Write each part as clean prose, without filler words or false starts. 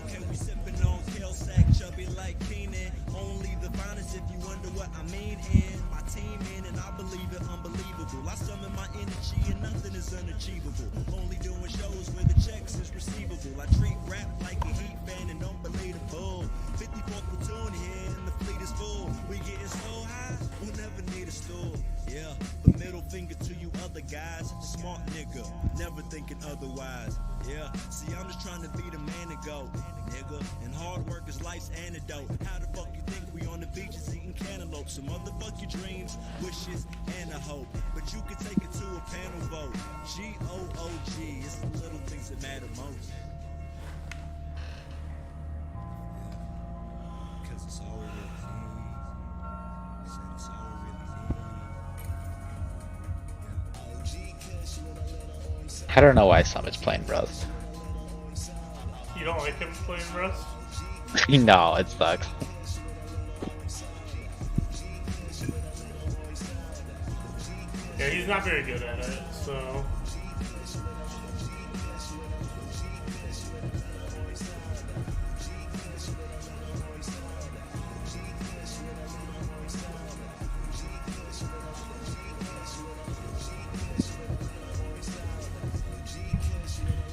Okay, we sippin' on kale sack, chubby like Keenan. Only the finest if you wonder what I mean. In my team in, and I believe it unbelievable. I summon my energy and nothing is unachievable. Only doing shows where the checks is receivable. I treat rap like a heat fan and unbelievable. 54th platoon here and the fleet is full. We getting so high, we'll never need a stool. Yeah, but middle finger to you other guys. Smart nigga, never thinking otherwise. Yeah, see I'm just trying to be the man to go, nigga. And hard work is life's antidote. How the fuck you think we on the beaches eating cantaloupe? Some motherfuck your dreams, wishes, and a hope. But you can take it to a panel vote. G-O-O-G, it's the little things that matter most. Cause it's all we really need. Said it's all we really need. I don't know why Summit's playing Rust. You don't like him playing Rust? No, it sucks. Yeah, he's not very good at it, so...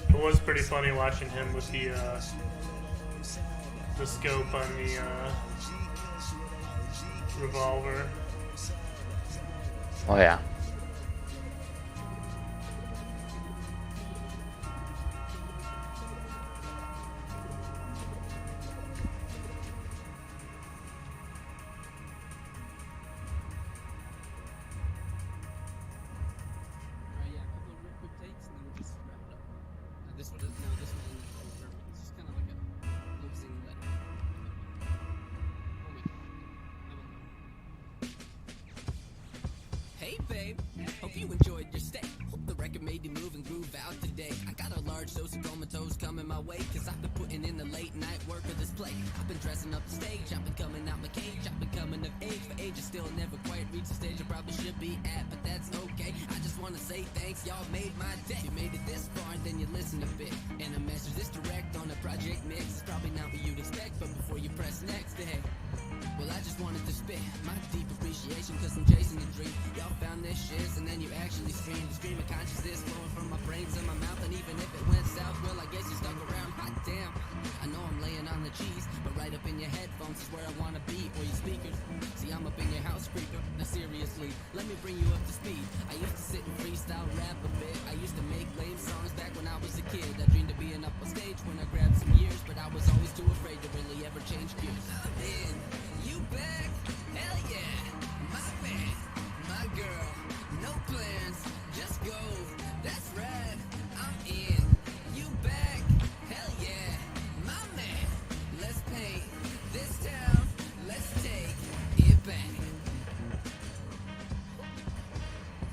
It was pretty funny watching him with the scope on the revolver. Oh yeah. Hey babe, hope you enjoyed your stay. Hope the record made you move and groove out today. I got a large dose of comatose coming my way, cause I've been putting in the late night work of this play. I've been dressing up the stage, I've been coming out my cage, I've been coming of age for ages, still never quite reached the stage I probably should be at, but that's okay. I just wanna say thanks, y'all made my day. You made it this far, then you listen a bit, and a message this direct on a project mix. It's probably not what you'd expect, but before you press next, hey. Well, I just wanted to spit my deep appreciation, cause I'm chasing a dream. Y'all found this shit, and then you actually stream. The stream of consciousness flowing from my brain to my mouth, and even if it went south, well, I guess you stuck around. Hot damn, I know I'm laying on the cheese, but right up in your headphones is where I wanna be, or your speakers. See, I'm up in your house creeper. Now seriously, let me bring you up to speed. I used to sit and freestyle rap a bit. I used to make lame songs back when I was a kid. I dreamed of being up on stage when I grabbed some years, but I was always too afraid to really ever change gears. I'm in, you back, hell yeah, my man, my girl, no plans, just go, that's right, I'm in, you back, hell yeah, my man, let's paint this town, let's take it back.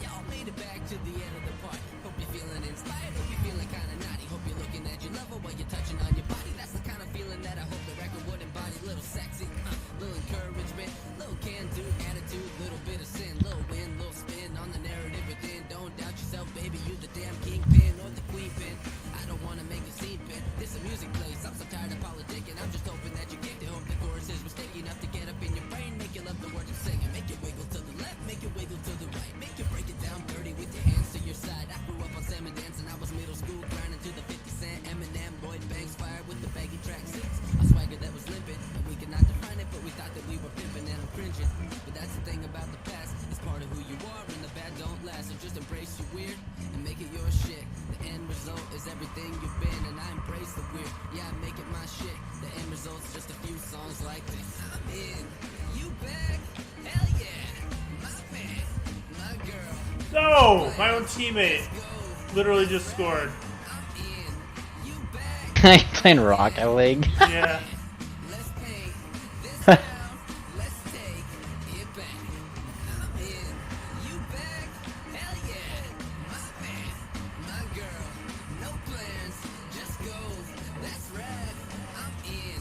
Y'all made it back to the end of the party. Hope you're feeling inspired, hope you're feeling kinda naughty. Hope you're looking at your lover while you're touching on your body. That's the kind of feeling that I hope the record would embody. Little sexy, little encouragement, little can-do attitude, little bit of sin, little win, little spin on the narrative within. Don't doubt yourself, baby, you the damn kingpin or the queen pin. I don't wanna make a scene pin. This a music place, I'm so tired of politicking. I'm just hoping that you get it. Hope the choruses were sticky enough to get up in your brain. Make you love the words I'm singing. Make you wiggle to the left, make you wiggle to the right. Make you break it down dirty with your hands to your side. I grew up on salmon dance and I was middle school grinding to the 50 Cent, Eminem, Lloyd Banks, fire with the baggy track suits. A swagger that was limpid, and we could not define it, but we thought that we were pimping, and I'm cringing. But that's the thing about the past, it's part of who you are, and the bad don't last. So just embrace your weird and make it your shit. The end result is everything you've been, and I embrace the weird. Yeah, I make it my shit. The end result's just a few songs like this. I'm in, you back, hell yeah, my man, my girl. No! My own teammate literally just scored. You're playing Rocket League. Yeah. Let's paint this town, let's take it back. I'm in, you back, hell yeah, my man, my girl, no plans, just go, that's right. I'm in,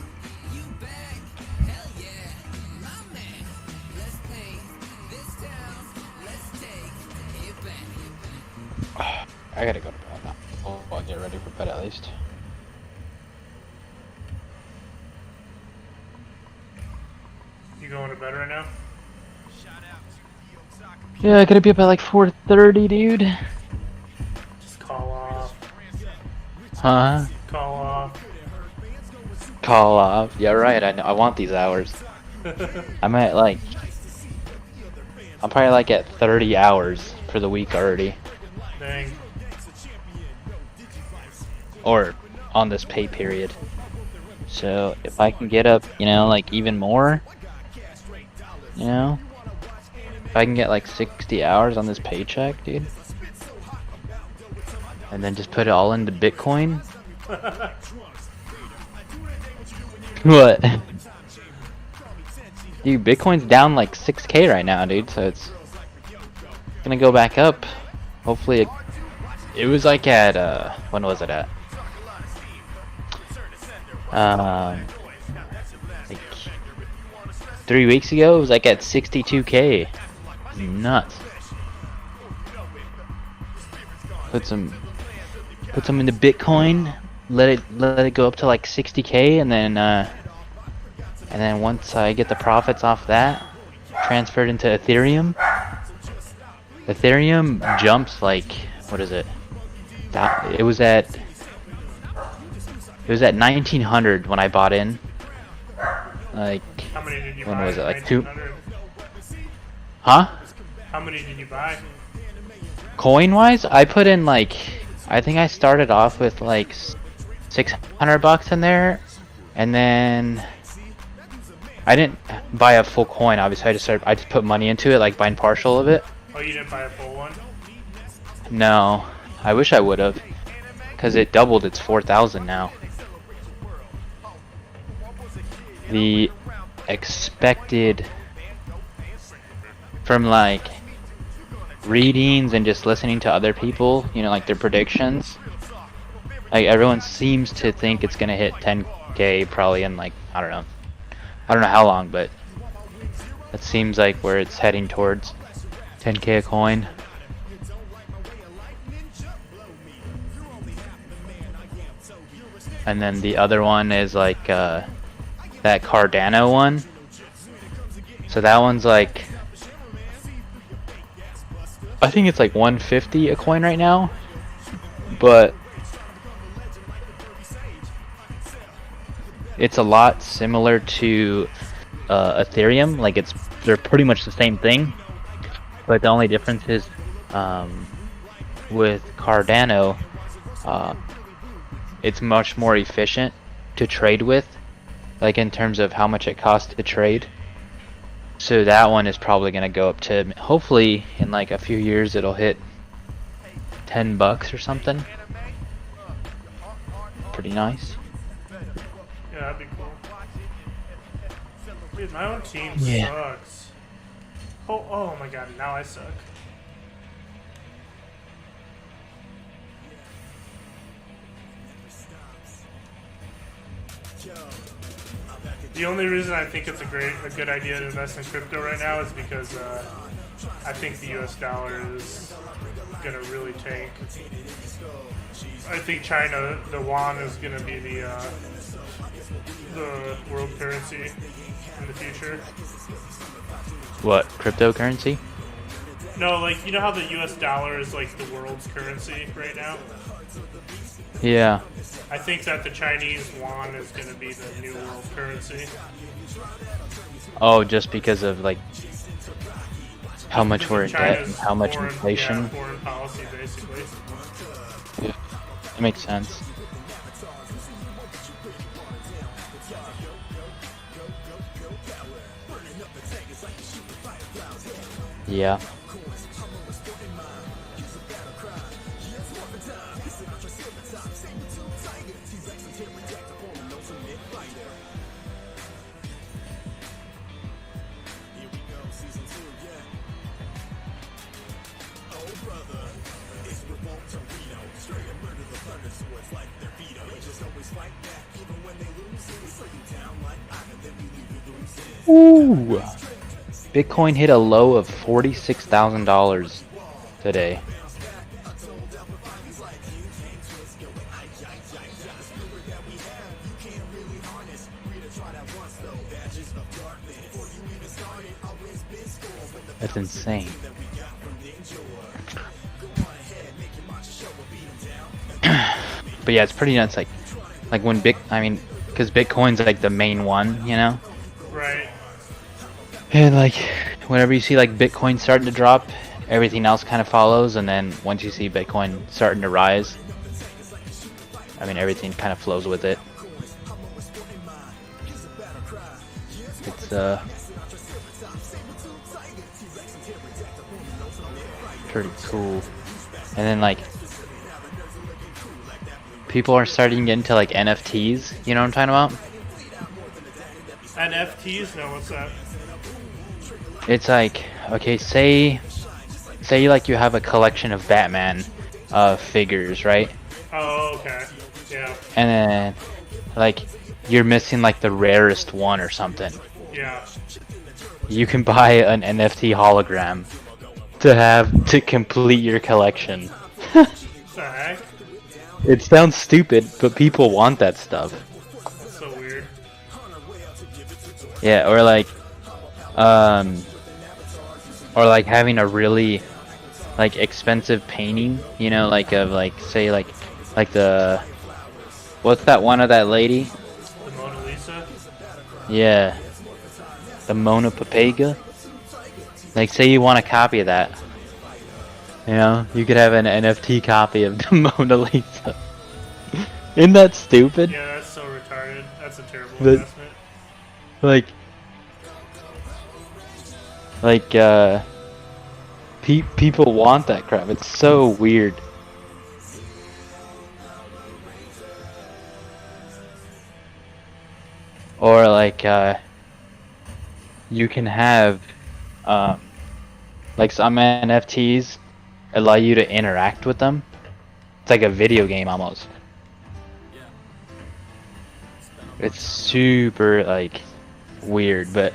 you back, hell yeah, my man, let's paint this town, let's take it back. I gotta go to bed now. I'll get ready for bed at least. You going to bed right now? Yeah, I gotta be up at like 4:30, dude. Just call off. Huh? Call off. Call off. Yeah, right. I know. I want these hours. I'm at like. I'm probably like at 30 hours for the week already. Dang. Or on this pay period. So if I can get up, you know, like even more, you know, if I can get like 60 hours on this paycheck, dude, and then just put it all into Bitcoin. What? Dude, Bitcoin's down like 6K right now, dude, so it's gonna go back up. Hopefully it was like at, when was it at? Like 3 weeks ago, it was like at 62K. Nuts. Put some into Bitcoin. Let it go up to like 60K, and then once I get the profits off that, transferred into Ethereum. Ethereum jumps like, what is it? It was at 1900 when I bought in. Like, How many did you when buy? was it? Like 2? 1900? Huh? How many did you buy? Coin wise, I put in like, I think I started off with like $600 in there, and then I didn't buy a full coin. Obviously, I just put money into it, like buying partial of it. Oh, you didn't buy a full one? No, I wish I would have, because it doubled. It's 4,000 now. The expected from like readings and just listening to other people, you know, like their predictions, like everyone seems to think it's gonna hit 10K probably in like, I don't know how long, but it seems like where it's heading towards 10K a coin. And then the other one is like that Cardano one. So that one's like, I think it's like 150 a coin right now, but it's a lot similar to Ethereum. Like they're pretty much the same thing, but the only difference is with Cardano, it's much more efficient to trade with, like in terms of how much it costs to trade. So that one is probably going to go up to, hopefully in like a few years it'll hit $10 or something. Pretty nice. Yeah, that'd be cool. Dude, my own team Yeah. sucks. Oh my god, now I suck. The only reason I think it's a good idea to invest in crypto right now is because I think the US dollar is gonna really tank. I think China, the yuan, is gonna be the world currency in the future. What, cryptocurrency? No, like, you know how the US dollar is like the world's currency right now? Yeah. I think that the Chinese yuan is going to be the new world currency. Oh, just because of like how much we're in debt and China's how much foreign- inflation. Yeah, foreign policy, basically. Yeah, that makes sense. Yeah. Ooh. Bitcoin hit a low of $46,000 today. That's insane. But yeah, it's pretty nuts. Like when because Bitcoin's like the main one, you know. Right. And like, whenever you see like Bitcoin starting to drop, everything else kind of follows, and then once you see Bitcoin starting to rise, I mean everything kind of flows with it. It's pretty cool. And then like people are starting to get into like NFTs, you know what I'm talking about? NFTs? No, what's that? It's like, okay, say like you have a collection of Batman figures, right? Oh, okay. Yeah. And then like you're missing like the rarest one or something. Yeah. You can buy an NFT hologram to complete your collection. What the heck? It sounds stupid, but people want that stuff. That's so weird. Yeah, or like having a really like expensive painting, you know, like of like say like the what's that one of that lady? The Mona Lisa? Yeah. The Mona Papega. Like say you want a copy of that. You know, you could have an NFT copy of the Mona Lisa. Isn't that stupid? Yeah, that's so retarded. That's a terrible But- investment. People want that crap. It's so weird. Or like you can have like some NFTs allow you to interact with them. It's like a video game almost. It's super like weird, but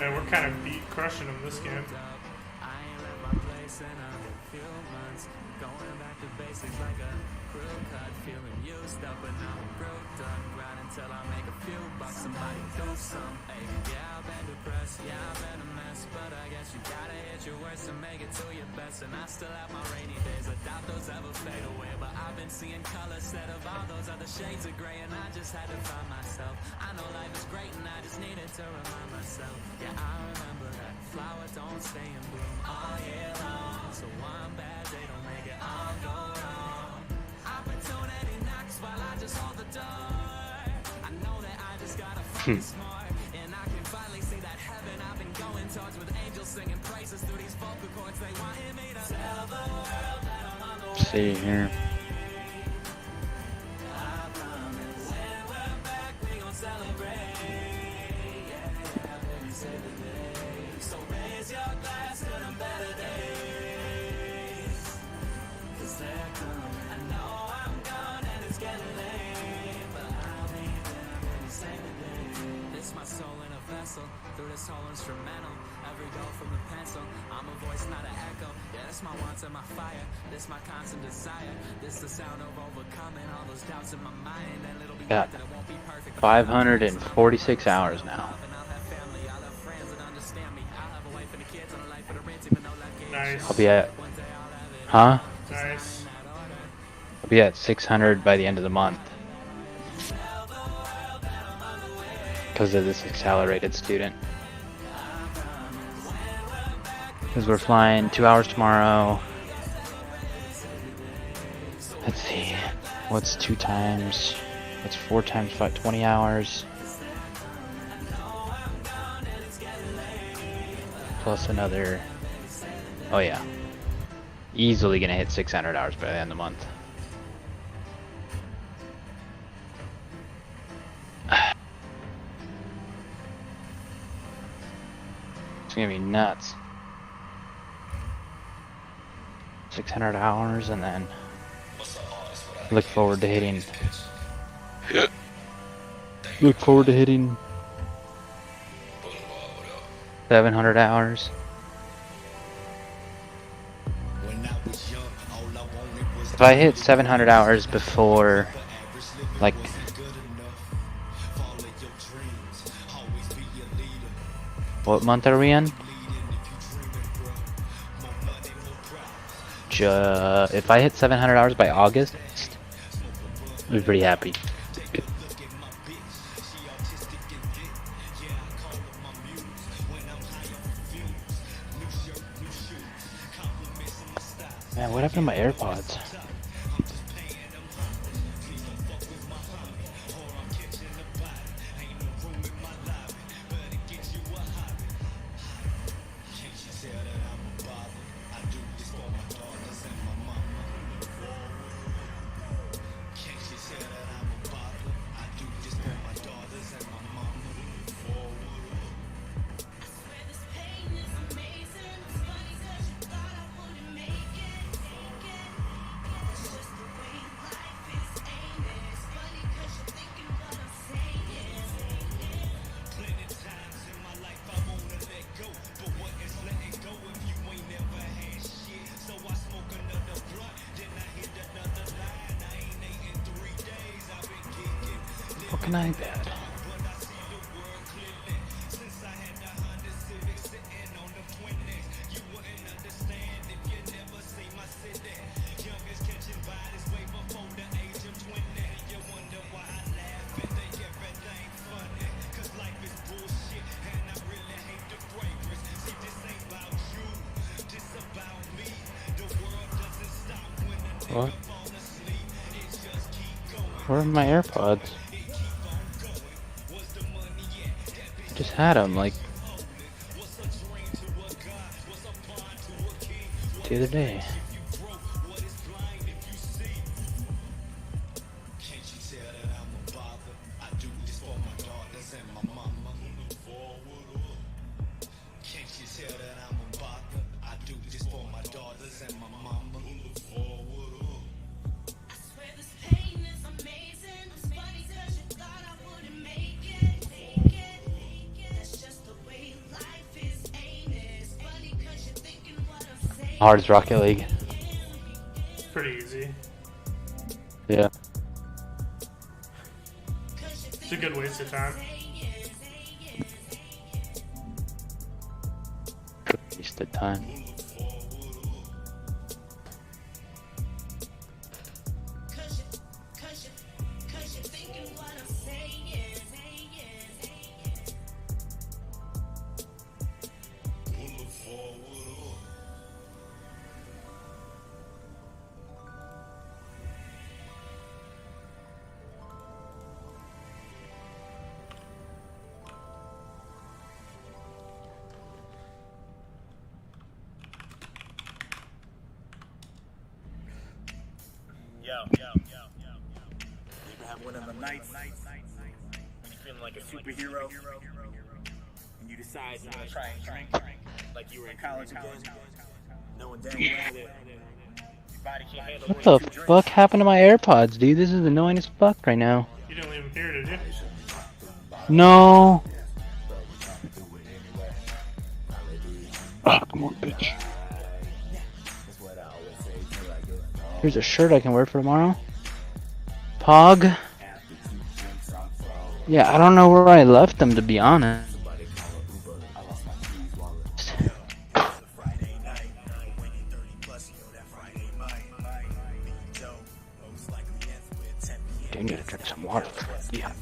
And we're kind of crushing them this game. See here. Got 546 hours now. Nice. I'll be at Huh? Nice. I'll be at 600 by the end of the month. Because of this accelerated student. Because we're flying 2 hours tomorrow. Let's see. What's 2 times? What's 4 times 5? 20 hours. Plus another. Oh, yeah. Easily gonna hit 600 hours by the end of the month. It's gonna be nuts. 600 hours and then look forward to hitting. Look forward to hitting 700 hours. If I hit 700 hours before, like, what month are we in? If I hit 700 hours by August, I'd be pretty happy. Man, what happened to my AirPods? Fucking iPad. What? Where are my AirPods? I just had them like the other day. Hard as Rocket League. It's pretty easy. Yeah. It's a good waste of time. Waste of time. You ever have one of them nights when you're feeling like a superhero and you decide you're gonna try and drink like you were in college again, knowing damn well that your body can't handle What more the than 2 drinks? fuck happened to my AirPods, dude? This is annoying as fuck right now. You didn't leave them here, did you? No. Oh, come on, bitch. Here's a shirt I can wear for tomorrow. Pog. Yeah, I don't know where I left them, to be honest. do need to drink some water. Yeah.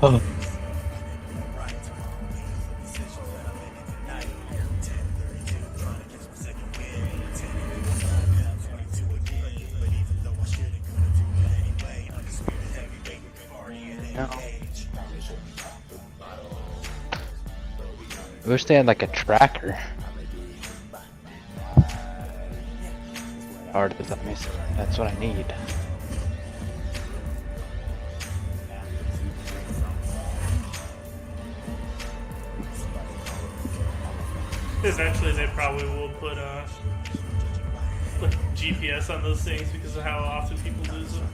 Oh. I wish they had like a tracker. Hard to tell me. That's what I need. Eventually, they probably will put GPS on those things because of how often people lose them.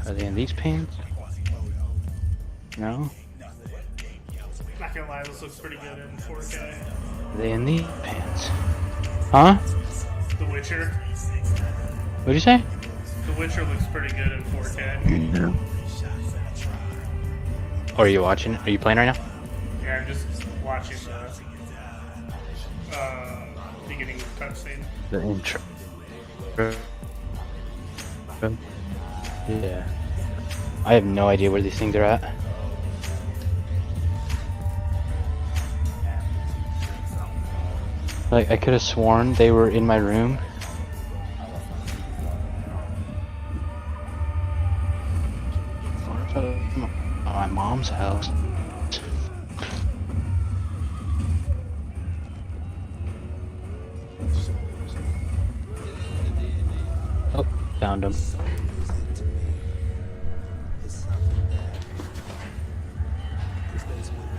Are they in these pants? No? Not gonna lie, this looks pretty good in 4K. Are they in these pants? Huh? The Witcher. What'd you say? The Witcher looks pretty good in 4K. Oh, are you watching? Are you playing right now? Yeah, I'm just watching the beginning cutscene. The intro. Yeah. I have no idea where these things are at. Like, I could have sworn they were in my room. My mom's house. Oh, found them.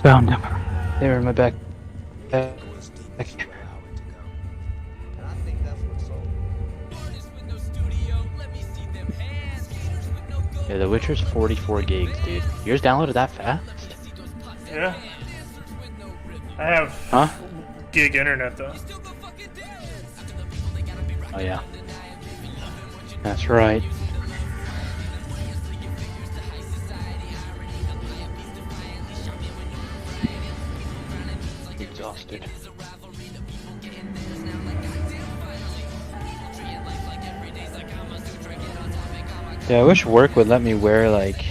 Found them. They were in my back. Yeah, The Witcher's 44 gigs, dude. Yours downloaded that fast? Yeah. I have Huh? gig internet though. Oh yeah. That's right. Exhausted. Yeah, I wish work would let me wear like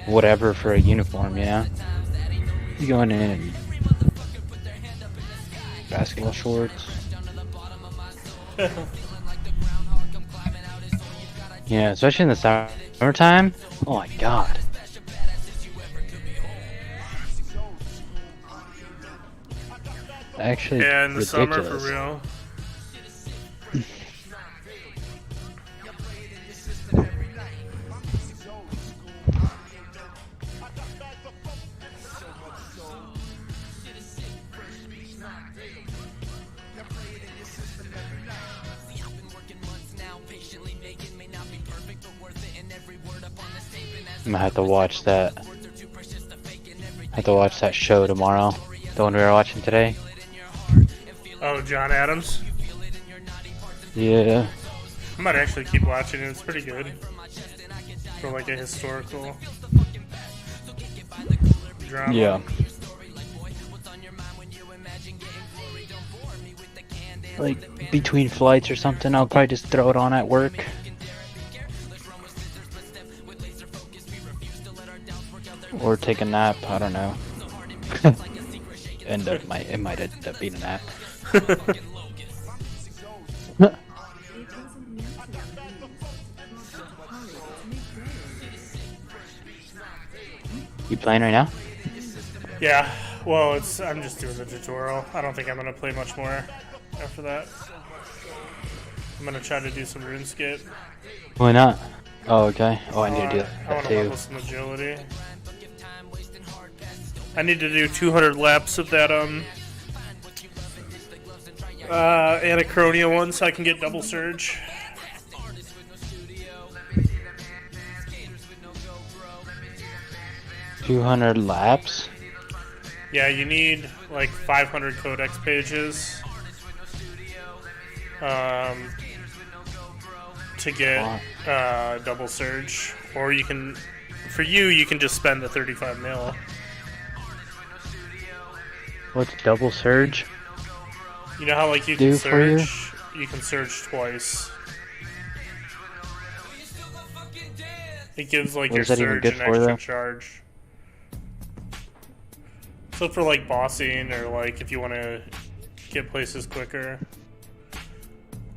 whatever for a uniform, yeah. You going in basketball shorts. Yeah, especially in the summertime. Oh my god. Actually, Yeah, in the ridiculous. summer for real. I'm gonna have to watch that. I have to watch that show tomorrow. The one we were watching today. Oh, John Adams. Yeah. I might actually keep watching it. It's pretty good for like a historical drama. Yeah. Like between flights or something, I'll probably just throw it on at work. Or take a nap, I don't know. It might end up being a nap. You playing right now? Yeah. Well, I'm just doing the tutorial. I don't think I'm gonna play much more after that. I'm gonna try to do some RuneScape. Why not? Oh, okay. Oh, I need to do I that want to too. level some agility. I need to do 200 laps of that Anachronia one so I can get double surge. 200 laps? Yeah, you need like 500 codex pages to get double surge, or you can, for you can just spend the 35 mil. What's double surge? You know how like you Do can for you? surge, you can surge twice. It gives like What your is that even surge good an for, extra though? charge. So for like bossing, or like if you want to get places quicker.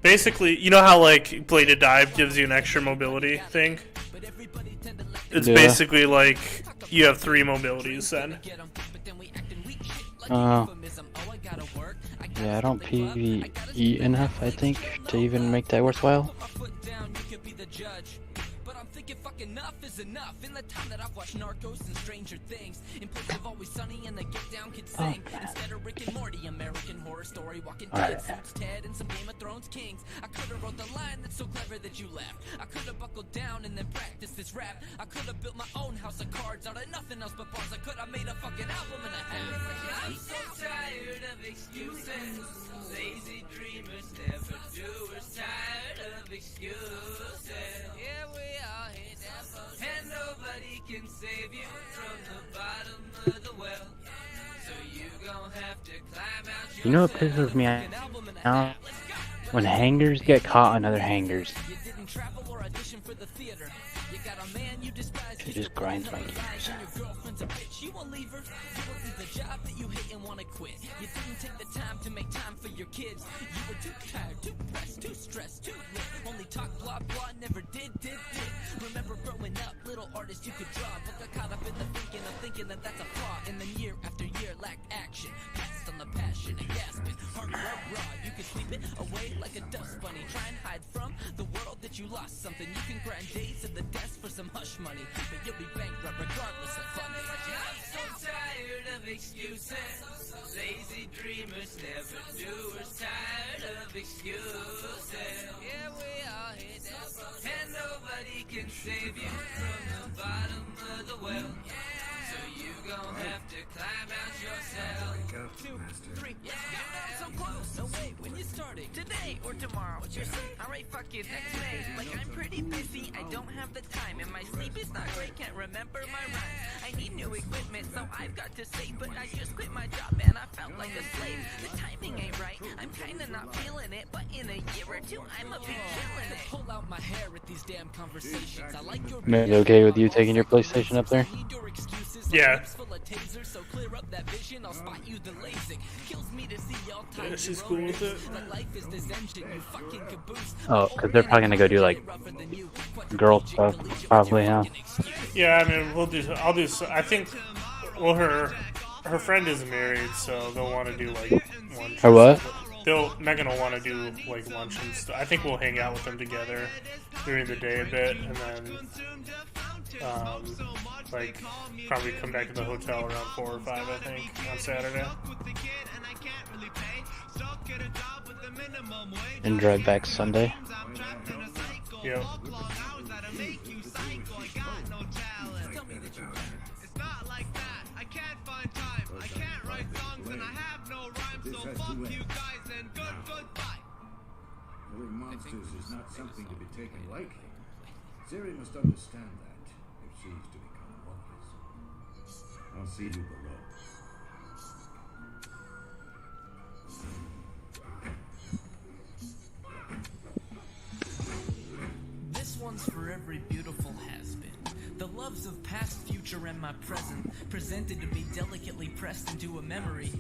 Basically, you know how like bladed dive gives you an extra mobility thing? It's Yeah. basically like you have 3 mobilities then. Yeah, I don't PvE enough, I think, to even make that worthwhile. Enough is enough. In the time that I've watched Narcos and Stranger Things, in place of Always Sunny and the Get Down Kid sing, instead of Rick and Morty, American Horror Story, Walking Dead, Suits, Ted, and some Game of Thrones kings. I could have wrote the line that's so clever that you laughed. I could have buckled down and then practiced this rap. I could have built my own house of cards out of nothing else but bars. I could have made a fucking album and a half. I'm so tired of excuses. Lazy dreamers never doers. Tired of excuses. Yeah, we all hate that. And nobody can save you from the bottom of the well. So you gon' have to climb out. You know what pisses me out? When hangers get caught on other hangers. You didn't travel or audition for the theater. You got a man you despise. It just grinds my gears. Your girlfriend's a bitch. You won't leave her. You won't leave the job that you hate and wanna quit. You didn't take the time to make time for your kids. You were too tired, too pressed, too stressed, too lit. Only talk blah blah, never did. Remember growing up, little artist you could draw, but got caught up in the thinking that that's a flaw. And then year after year lacked action, passed on the passion and gasping. Heart raw, you could sweep it away like a dust bunny. Try and hide from the world that you lost something. You can grind days at the desk for some hush money, but you'll be bankrupt regardless of funding. I'm so tired of excuses. Lazy dreamers, never doers. Tired of excuses. Yeah, we all hate that. And nobody can save you from the bottom of the well. So you gon' have to climb out yourself. 2, 3, yeah, you're not so close. No wait, when you starting? Today or tomorrow? What you're saying? Alright, fuck it, next day. Like I'm pretty busy, I don't have the time, and my sleep is not great, can't remember my rhymes. I need new equipment, so I've got to save, but I just quit my job, man, I felt like a slave. The timing ain't right, I'm kinda not feeling it, but in a year or two, I'ma be killing it. Pull out my hair at these damn conversations. I like your Is it okay with you taking your PlayStation up there? Yeah. So clear up that vision, I'll spot you the LASIK. Kills me to see y'all Yeah, she's cool with it. life is this engine, you fucking caboose. Oh, because they're probably gonna go do like girl stuff, probably, huh? Yeah, I mean, I'll do. I think. Well, her friend is married, so they'll want to do like lunch. Or what? Megan will want to do like lunch and stuff. I think we'll hang out with them together during the day a bit, and then like probably come back to the hotel around 4 or 5, I think, on Saturday. And drive back Sunday. Yep. Killing monsters is not something to be taken lightly. Siri must understand that if she is to become wise. I'll see you below. This one's for every beautiful has-been. The loves of past, future, and my present, presented to me delicately pressed into a memory.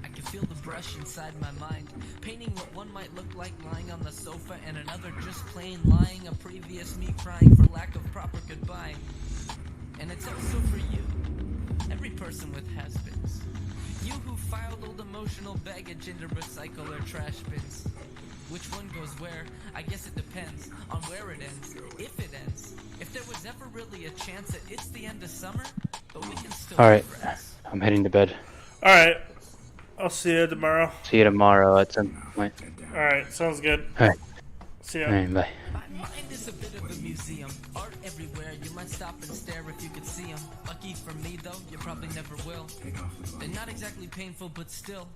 I can feel the brush inside my mind, painting what one might look like lying on the sofa, and another just plain lying, a previous me crying for lack of proper goodbye. And it's also for you, every person with has-beens. You who filed old emotional baggage into recycle or trash bins. Which one goes where? I guess it depends on where it ends, if it ends. If there was ever really a chance that it's the end of summer, but we can still Alright, be friends. I'm heading to bed. Alright. I'll see you tomorrow. See you tomorrow at some point. Alright, sounds good. Alright. See ya. Alright, bye. My mind is It's a bit of a museum, art everywhere. You might stop and stare if you could see them. Lucky for me though, you probably never will. They're not exactly painful, but still.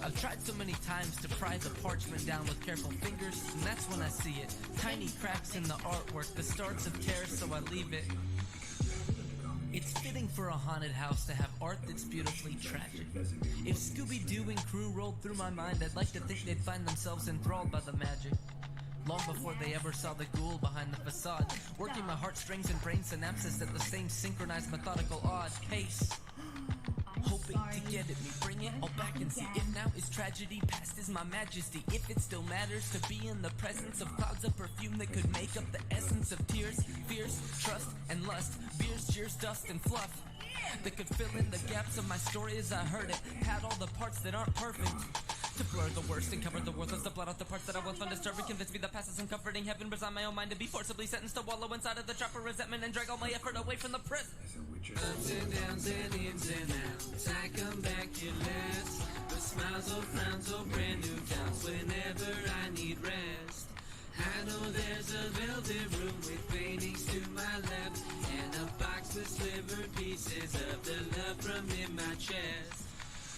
I've tried so many times to pry the parchment down with careful fingers, and that's when I see it. Tiny cracks in the artwork, the starts of tears, so I leave it. It's fitting for a haunted house to have art that's beautifully tragic. If Scooby-Doo and crew rolled through my mind, I'd like to think they'd find themselves enthralled by the magic. Long before they ever saw the ghoul behind the facade, working my heartstrings and brain synapses at the same synchronized, methodical, odd pace. Hoping to get at me, bring it all back and see. If now is tragedy, past is my majesty. If it still matters to be in the presence of clouds of perfume that could make up the essence of tears, fears, trust, and lust. Beers, cheers, dust, and fluff that could fill in the gaps of my story as I heard it. Had all the parts that aren't perfect, to blur the worst and cover the worthless, to blot out the parts that I once found disturbing. Convince me the past is uncomforting. Heaven resign my own mind to be forcibly sentenced to wallow inside of the trap of resentment and drag all my effort away from the present. Ups and downs and ins and outs, I come back careless, but smiles or frowns or brand new doubts whenever I need rest. I know there's a velvet room with paintings to my left, and a box with slivered pieces of the love from in my chest.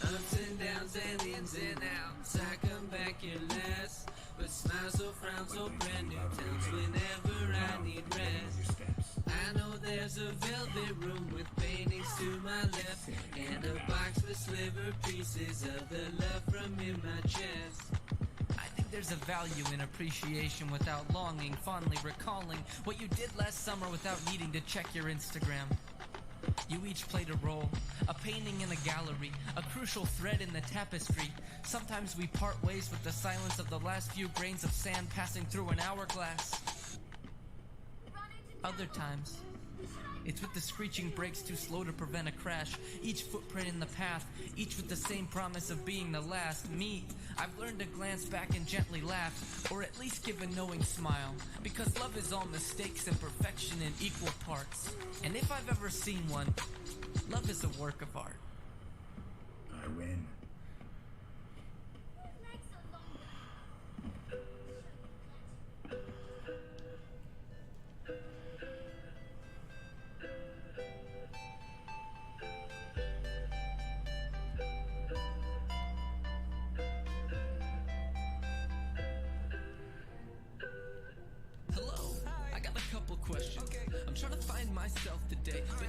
Ups and downs and ins and outs, I come back careless, but smiles or frowns or brand new towns whenever I need rest. I know there's a velvet room with paintings to my left, and a box with slivered pieces of the love from in my chest. I think there's a value in appreciation without longing, fondly recalling what you did last summer without needing to check your Instagram. You each played a role, a painting in a gallery, a crucial thread in the tapestry. Sometimes we part ways with the silence of the last few grains of sand passing through an hourglass. Other times, it's with the screeching brakes too slow to prevent a crash. Each footprint in the path, each with the same promise of being the last. Me, I've learned to glance back and gently laugh, or at least give a knowing smile. Because love is all mistakes and perfection in equal parts. And if I've ever seen one, love is a work of art. I win. Hello, I got a couple questions. I'm trying to find myself today, but